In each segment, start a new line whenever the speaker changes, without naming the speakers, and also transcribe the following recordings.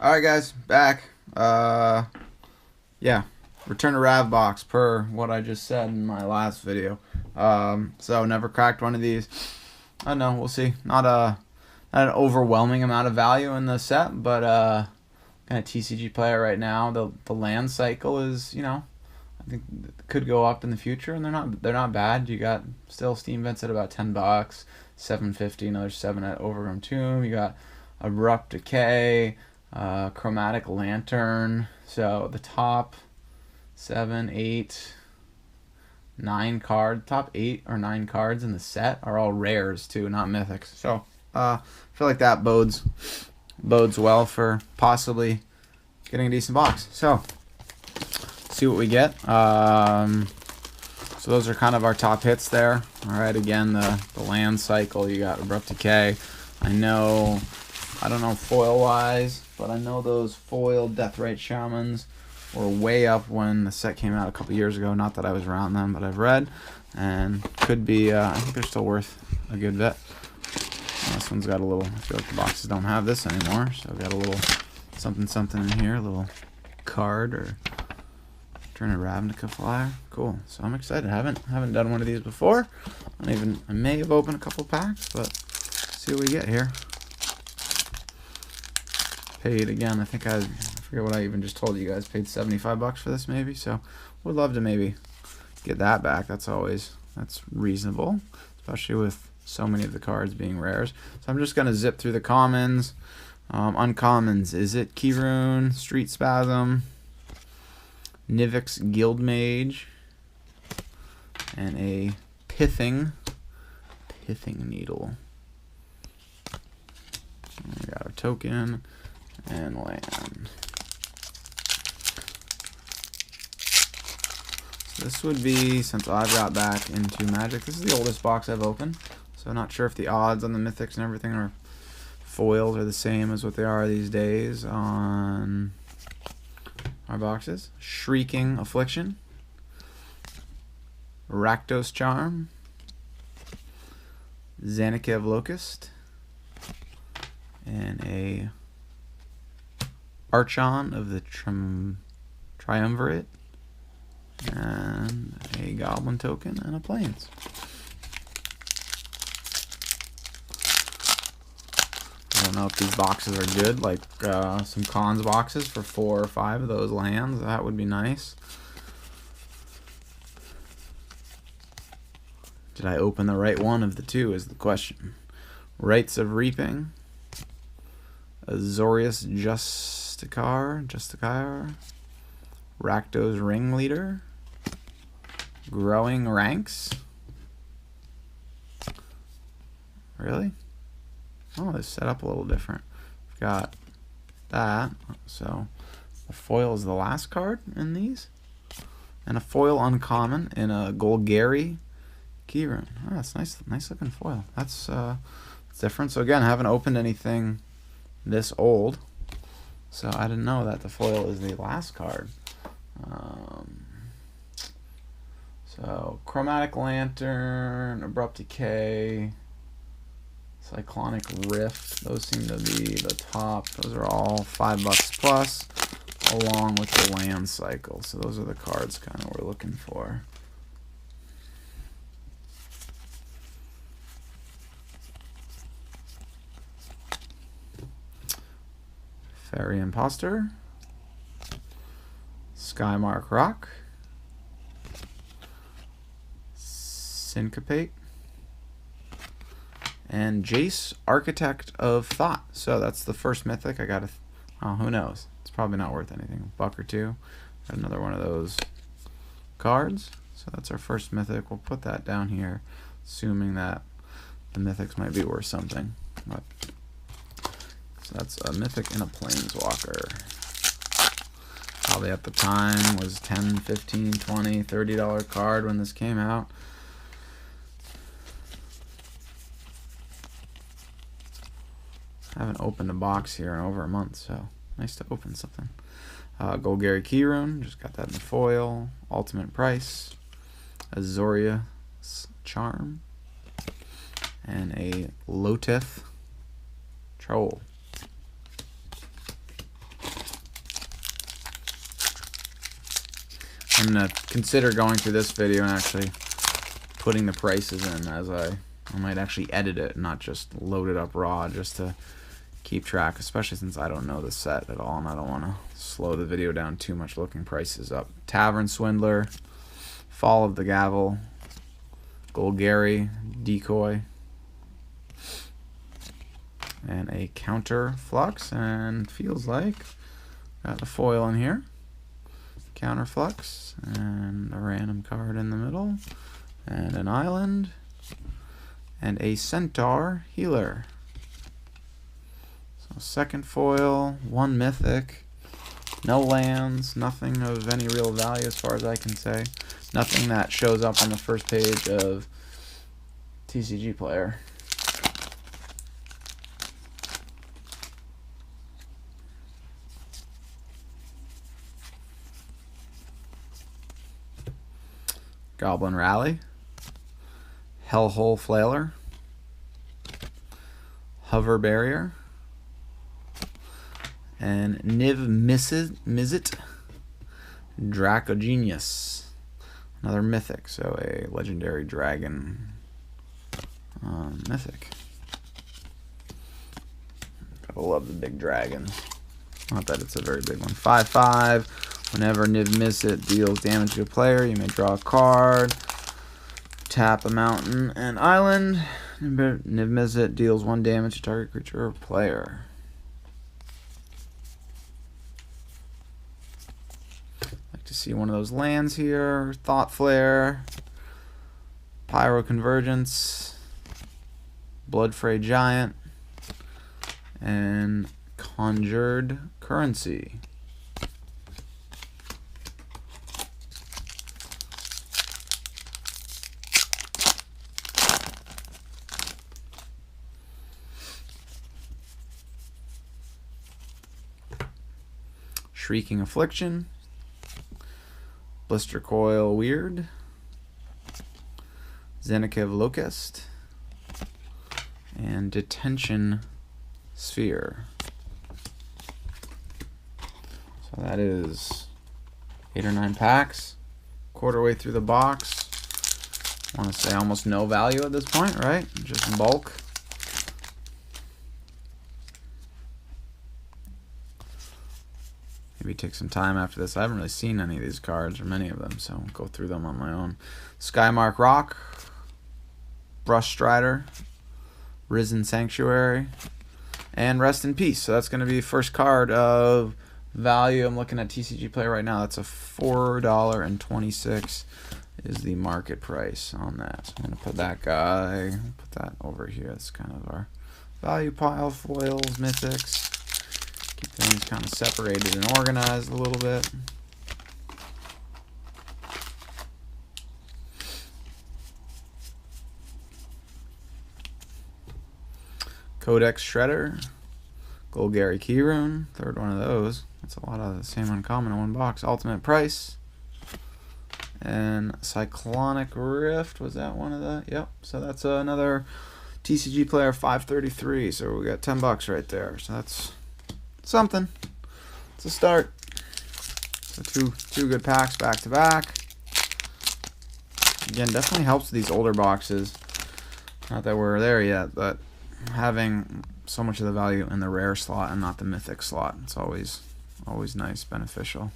Alright guys, back. Yeah. Return to Rav box per what I just said in my last video. So never cracked one of these. I don't know, we'll see. Not an overwhelming amount of value in the set, but kind of TCG player right now. The land cycle is, I think could go up in the future, and they're not bad. You got still Steam Vents at about $10, $7.50, another 7 at Overgrown Tomb. You got Abrupt Decay, Chromatic Lantern. So the top 7, 8, 9 top 8 or 9 cards in the set are all rares too, not mythics. So I feel like that bodes well for possibly getting a decent box. So see what we get. So those are kind of our top hits there. All right, again, the land cycle. You got Abrupt Decay. I don't know foil wise, but I know those foil Deathrite Shamans were way up when the set came out a couple years ago. Not that I was around them, but I've read, and could be. I think they're still worth a good bit. This one's got a little. I feel like the boxes don't have this anymore, so I've got a little something in here, a little card or turn a Ravnica flyer. Cool. So I'm excited. Haven't done one of these before. I may have opened a couple packs, but see what we get here. Paid again. I forget what I even just told you guys. Paid $75 for this maybe. So would love to maybe get that back. That's reasonable, especially with so many of the cards being rares. So I'm just gonna zip through the commons. Uncommons. Is it Keyrune, Street Spasm, Nivix Guildmage, and a Pithing Needle. We got our token and land. So this would be, since I've got back into Magic, this is the oldest box I've opened. So not sure if the odds on the mythics and everything are foils are the same as what they are these days on our boxes. Shrieking Affliction, Rakdos Charm, Zanikev Locust, and a Archon of the Triumvirate, and a Goblin token, and a Plains. I don't know if these boxes are good, like some cons boxes for 4 or 5 of those lands. That would be nice. Did I open the right one of the two is the question. Rites of Reaping, Azorius Justicar, Rakdos Ringleader, Growing Ranks. Really? Oh, they're set up a little different. We've got that. So the foil is the last card in these. And a foil uncommon in a Golgari Keyrune. Oh, that's nice looking foil. That's different. So again, I haven't opened anything this old, so I didn't know that the foil is the last card. So Chromatic Lantern, Abrupt Decay, Cyclonic Rift, those seem to be the top. Those are all $5 plus, along with the land cycle. So those are the cards kind of we're looking for. Fairy Imposter, Skymark Rock, Syncopate, and Jace, Architect of Thought. So that's the first mythic. I got who knows? It's probably not worth anything. $1 or $2. Got another one of those cards. So that's our first mythic. We'll put that down here, assuming that the mythics might be worth something. But so that's a mythic and a planeswalker. Probably at the time was $10, $15, $20, $30 card when this came out. I haven't opened a box here in over a month, so nice to open something. Golgari Keyrune, just got that in the foil. Ultimate Price, Azorius Charm, and a Lotith Troll. I'm going to consider going through this video and actually putting the prices in, as I might actually edit it and not just load it up raw just to keep track, especially since I don't know the set at all and I don't want to slow the video down too much looking prices up. Tavern Swindler, Fall of the Gavel, Golgari, Decoy, and a Counter Flux, and feels like got a foil in here. Counter Flux, and a random card in the middle, and an island, and a Centaur Healer. So second foil, one mythic, no lands, nothing of any real value as far as I can say. Nothing that shows up on the first page of TCG Player. Goblin Rally, Hellhole Flailer, Hover Barrier, and Niv Mizzet, Dracogenius, another mythic, so a legendary dragon mythic. Gotta love the big dragons. Not that it's a very big one. 5/5. Whenever Niv Mizzet deals damage to a player, you may draw a card. Tap a mountain and island. Niv Mizzet deals 1 damage to target creature or player. Like to see one of those lands here. Thought Flare, Pyro Convergence, Bloodfray Giant, and Conjured Currency. Shrieking Affliction, Blister Coil Weird, Zenikiv Locust, and Detention Sphere. So that is 8 or 9 packs, quarter way through the box. I want to say almost no value at this point, right? Just in bulk. Maybe take some time after this. I haven't really seen any of these cards, or many of them, so I'll go through them on my own. Skymark Rock, Brush Strider, Risen Sanctuary, and Rest in Peace. So that's going to be first card of value. I'm looking at TCG Player right now. That's a $4.26 is the market price on that. So I'm going to put that guy, put that over here. That's kind of our value pile. Foils, mythics. Keep things kind of separated and organized a little bit. Codex Shredder, Golgari Keyrune, third one of those. That's a lot of the same uncommon in one box. Ultimate Price, and Cyclonic Rift, was that one of the? Yep, so that's another TCG Player 533, so we got 10 bucks right there. So that's something. It's a start. So two good packs back to back. Again, definitely helps these older boxes. Not that we're there yet, but having so much of the value in the rare slot and not the mythic slot, it's always nice, beneficial.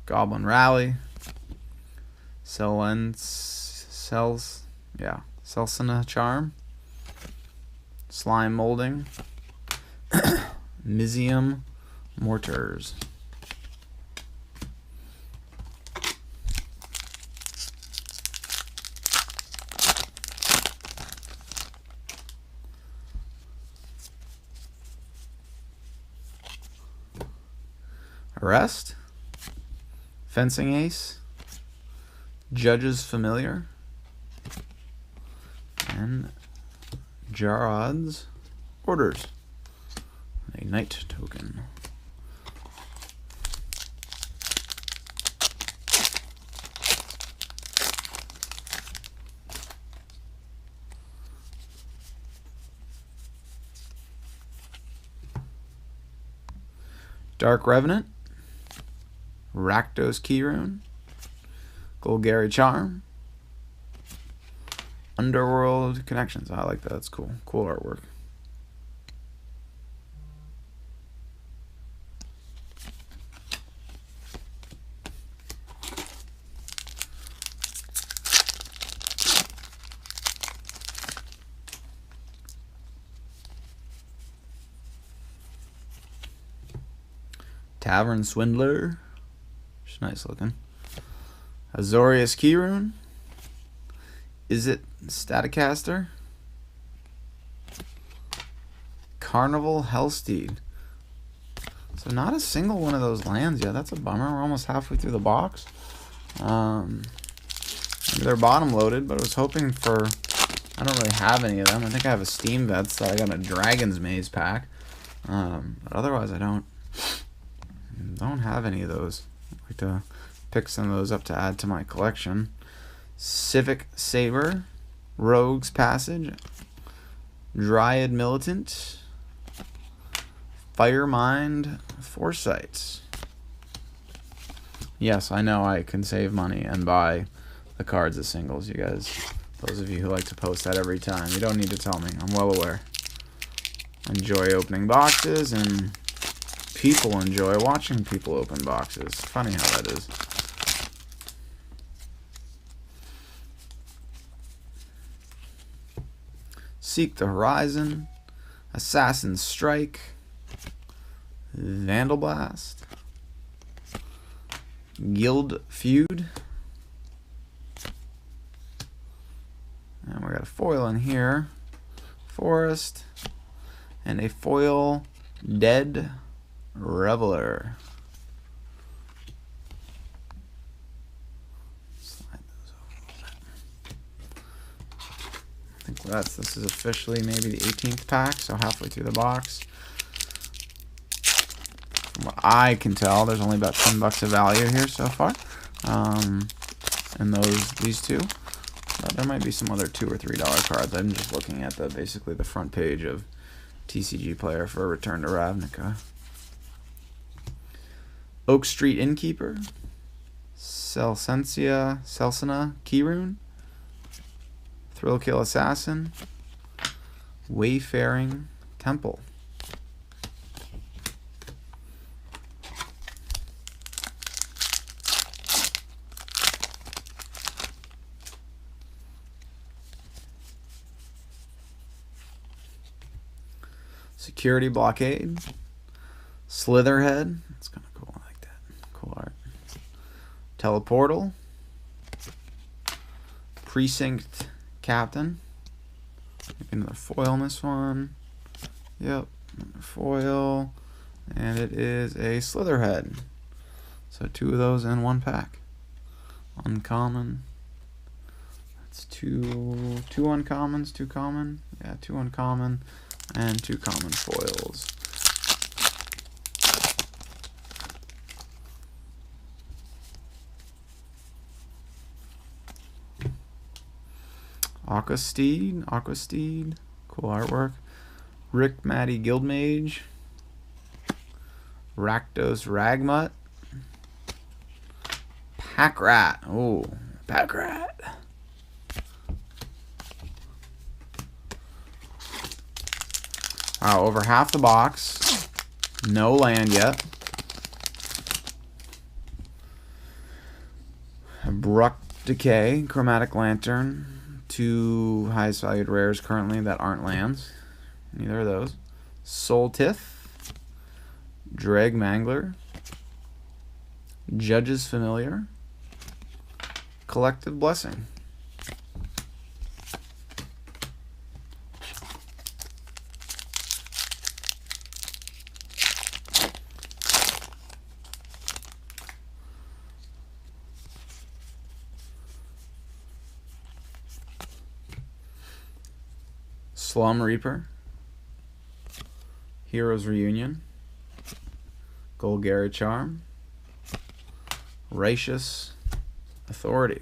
Goblin Rally, Celsina Charm, Slime Molding, Mizium Mortars. Arrest, Fencing Ace, Judge's Familiar, and Jarod's Orders, a Knight token. Dark Revenant, Rakdos Keyrune, Golgari Charm, Underworld Connections. I like that. That's cool. Cool artwork. Tavern Swindler. Just nice looking. Azorius Keyrune. Is it Staticaster? Carnival Hellsteed. So not a single one of those lands yet. That's a bummer. We're almost halfway through the box. Maybe they're bottom loaded, but I was hoping for... I don't really have any of them. I think I have a Steam Vets that I got in a Dragon's Maze pack. But otherwise I don't have any of those. I'd like to pick some of those up to add to my collection. Civic Saber, Rogue's Passage, Dryad Militant, Firemind Foresight. Yes, I know I can save money and buy the cards as singles, you guys. Those of you who like to post that every time, you don't need to tell me. I'm well aware. Enjoy opening boxes, and people enjoy watching people open boxes. Funny how that is. Seek the Horizon, Assassin's Strike, Vandal Blast, Guild Feud, and we got a foil in here, Forest, and a foil Dead Reveler. Slide those over a little bit. I think this is officially maybe the 18th pack, so halfway through the box. From what I can tell, there's only about $10 of value here so far. And these two. There might be some other $2 or $3 cards. I'm just looking at basically the front page of TCG Player for Return to Ravnica. Oak Street Innkeeper, Celsina Keyrune, Thrillkill Assassin, Wayfaring Temple. Security Blockade, Slitherhead. That's kind of cool. I like that. Cool art. Teleportal, Precinct Captain. Maybe another foil on this one. Yep, another foil, and it is a Slitherhead. So 2 of those in 1 pack. Uncommon. That's two uncommons, 2 common. Yeah, 2 uncommon. And 2 common foils. Aquasteed, cool artwork. Rick Matty Guildmage, Rakdos Ragmutt, Packrat. Oh, Packrat. Wow, over half the box. No land yet. Abrupt Decay, Chromatic Lantern. 2 highest valued rares currently that aren't lands. Neither of those. Soul Tith. Dreg Mangler. Judge's Familiar. Collective Blessing. Slum Reaper, Heroes Reunion, Golgari Charm, Righteous Authority.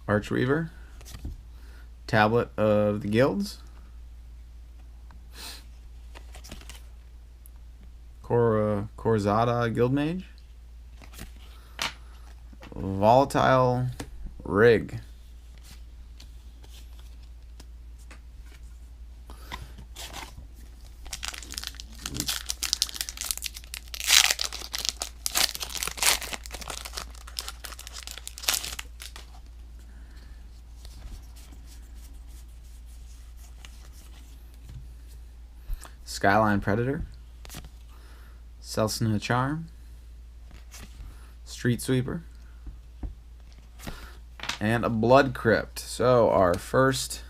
Archweaver, Tablet of the Guilds, Corzada Guildmage, Volatile Rig, Skyline Predator, Celsina Charm, Street Sweeper, and a Blood Crypt. So our first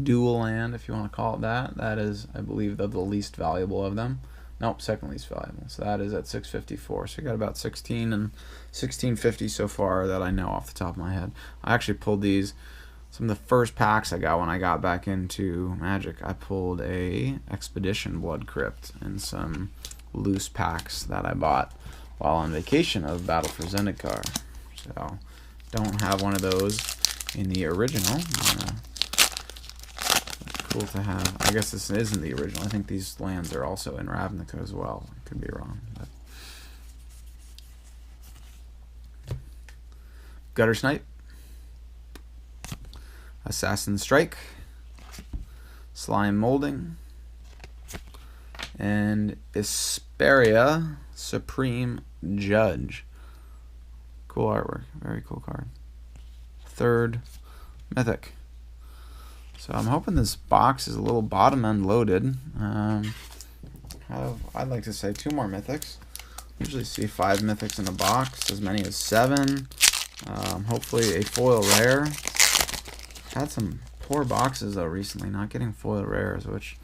dual land, if you want to call it that. That is, I believe, the least valuable of them. Nope, second least valuable. So that is at 654. So we got about 16 and 1650 so far that I know off the top of my head. I actually pulled these. Some of the first packs I got when I got back into Magic, I pulled a Expedition Blood Crypt and some loose packs that I bought while on vacation of Battle for Zendikar. So don't have one of those in the original. Cool to have. I guess this isn't the original. I think these lands are also in Ravnica as well. I could be wrong. But Gutter Snipe, Assassin Strike, Slime Molding, and Isperia Supreme Judge. Cool artwork. Very cool card. Third Mythic. So I'm hoping this box is a little bottom end loaded. I'd like to say 2 more Mythics. Usually see 5 Mythics in a box, as many as 7. Hopefully a foil rare. Had some poor boxes though recently, not getting foil rares, which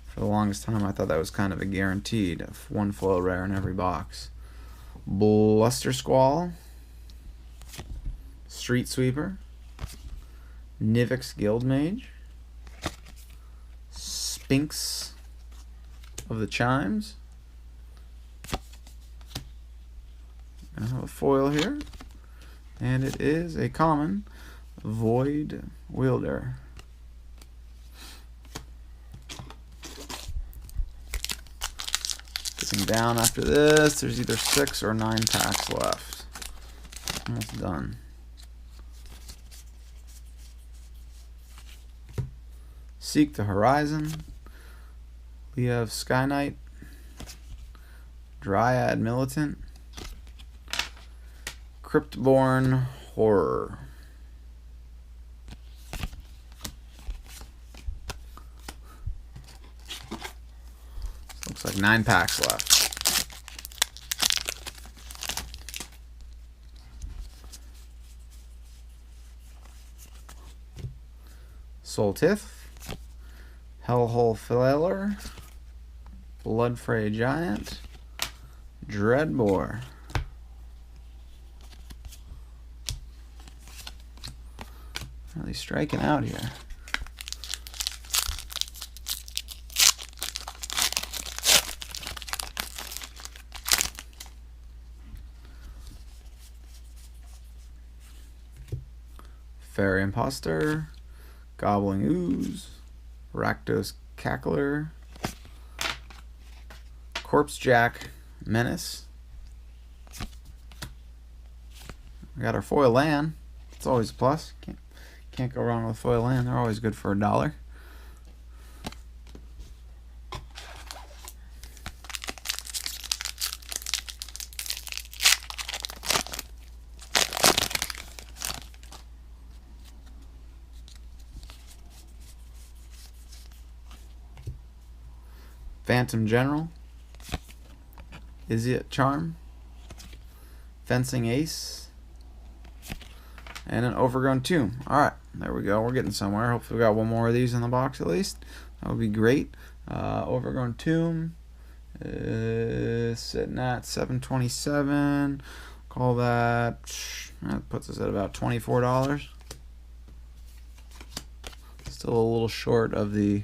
for the longest time I thought that was kind of a guaranteed of 1 foil rare in every box. Bluster Squall, Street Sweeper, Nivix Guildmage, Sphinx of the Chimes. I have a foil here, and it is a common Void Wielder. Getting down after this, there's either 6 or 9 packs left. Almost done. Seek the Horizon, Liev Sky Knight, Dryad Militant, Cryptborn Horror. Looks like 9 packs left. Soltith, Hellhole Flailer, Bloodfray Giant, Dreadbore. Really striking out here. Fairy Imposter, Gobbling Ooze, Rakdos Cackler, Corpse Jack Menace. We got our foil land. It's always a plus. Can't go wrong with foil land. They're always good for $1. Phantom General, Iziot Charm, Fencing Ace, and an Overgrown Tomb. Alright, there we go. We're getting somewhere. Hopefully we got 1 more of these in the box at least. That would be great. Overgrown Tomb is sitting at $727. Call that puts us at about $24. Still a little short of the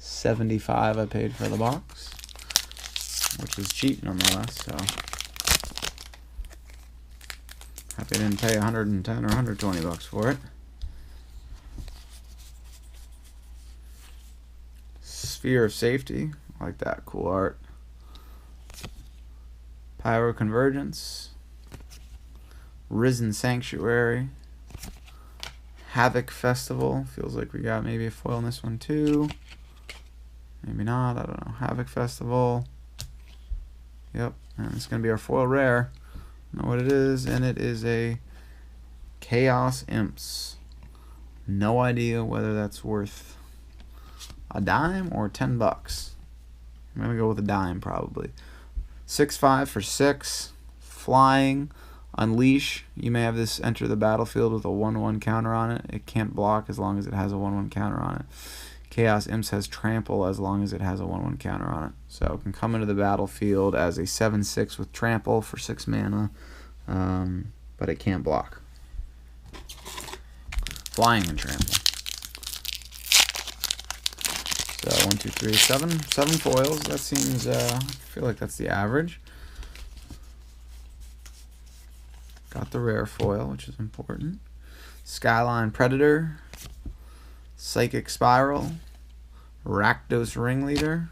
$75 I paid for the box, which is cheap nonetheless. So Happy I didn't pay 110 or 120 bucks for it. Sphere of Safety. I like that. Cool art. Pyro Convergence. Risen Sanctuary. Havoc Festival. Feels like we got maybe a foil in this one too. Maybe not. I don't know. Havoc Festival. Yep. And it's going to be our foil rare. I know what it is. And it is a Chaos Imps. No idea whether that's worth a dime or 10 bucks. I'm going to go with a dime probably. 6/5 for 6. Flying. Unleash. You may have this enter the battlefield with a 1/1 counter on it. It can't block as long as it has a 1/1 counter on it. Chaos Imps has trample as long as it has a 1/1 counter on it. So it can come into the battlefield as a 7/6 with trample for 6 mana, but it can't block. Flying and trample. So 1, 2, 3, 7 foils. That seems. I feel like that's the average. Got the rare foil, which is important. Skyline Predator. Psychic Spiral. Rakdos Ringleader.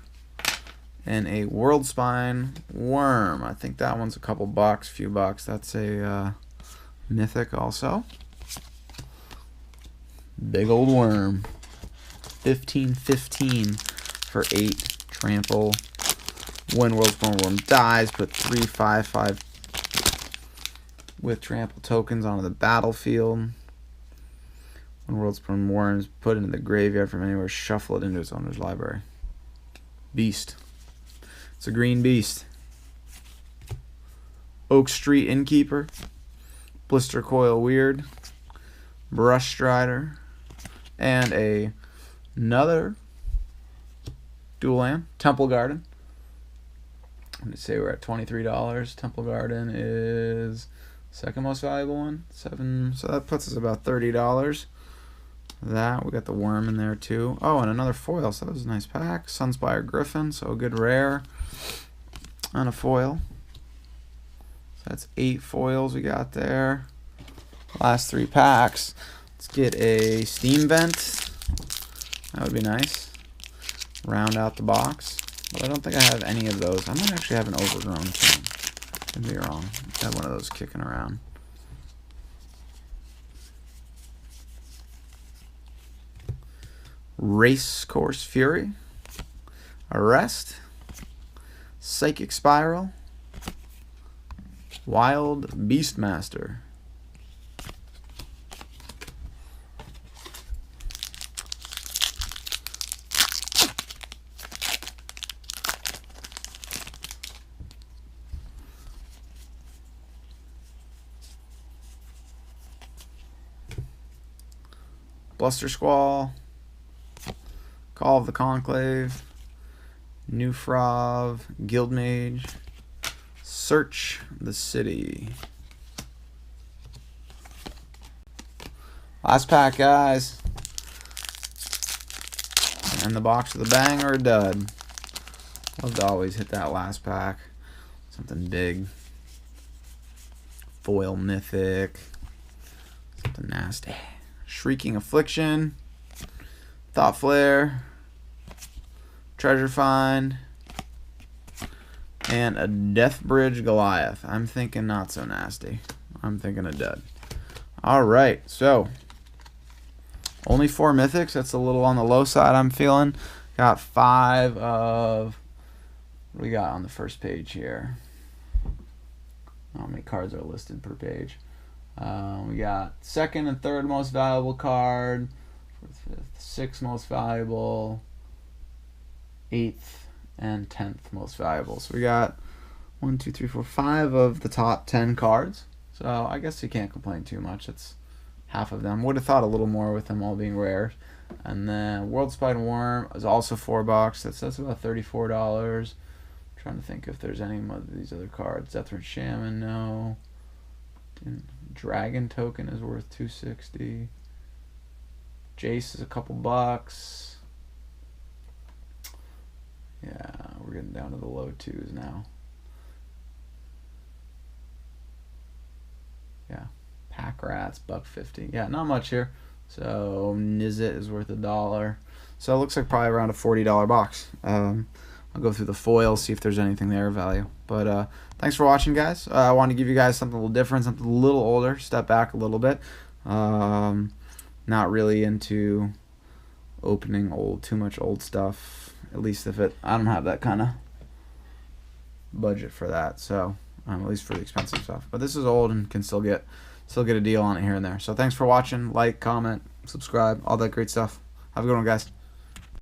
And a World Spine Worm. I think that one's a couple bucks, few bucks. That's a mythic also. Big old worm. 15/15 for 8 trample. When World Spine Worm dies, put 3/5/5 with trample tokens onto the battlefield. When World Spine Worm is put into the graveyard from anywhere, shuffle it into its owner's library. Beast. It's a green beast. Oak Street Innkeeper. Blister Coil Weird. Brush Strider. And another dual land. Temple Garden. Let's say we're at $23. Temple Garden is second most valuable one. 7. So that puts us about $30. That we got the worm in there too. Oh, and another foil. So that was a nice pack. Sunspire Griffin. So a good rare and a foil. So that's 8 foils we got there. Last 3 packs. Let's get a Steam Vent. That would be nice. Round out the box. But I don't think I have any of those. I might actually have an Overgrown King. Could be wrong. I have one of those kicking around. Race Course Fury. Arrest. Psychic Spiral. Wild Beastmaster. Bluster Squall. Call of the Conclave. Newfrov. Guildmage. Search the City. Last pack, guys. And the box of the bang or a dud. Love to always hit that last pack. Something big. Foil Mythic. Something nasty. Shrieking Affliction. Thought Flare. Treasure Find. And a Deathbridge Goliath. I'm thinking not so nasty. I'm thinking a dud. Alright, so only 4 mythics. That's a little on the low side, I'm feeling. Got 5 of... What do we got on the first page here? How many cards are listed per page? We got second and third most valuable card. 4th, 5th, 6th most valuable. 8th and 10th most valuable. So we got 1, 2, 3, 4, 5 of the top 10 cards. So I guess you can't complain too much. It's half of them. Would have thought a little more with them all being rare. And then World Spine Worm is also $4. That's about $34. Trying to think if there's any of these other cards. Deathward Shaman, no. Dragon Token is worth $260. Jace is a couple bucks. Yeah, we're getting down to the low 2s now. Yeah, Pack Rats, $1.50. Yeah, not much here. So Nizit is worth $1. So it looks like probably around a $40 box. I'll go through the foil, see if there's anything there of value. But thanks for watching, guys. I want to give you guys something a little different, something a little older. Step back a little bit. Not really into opening too much old stuff. At least if I don't have that kind of budget for that. So at least for the expensive stuff. But this is old and can still get a deal on it here and there. So thanks for watching. Like, comment, subscribe, all that great stuff. Have a good one, guys.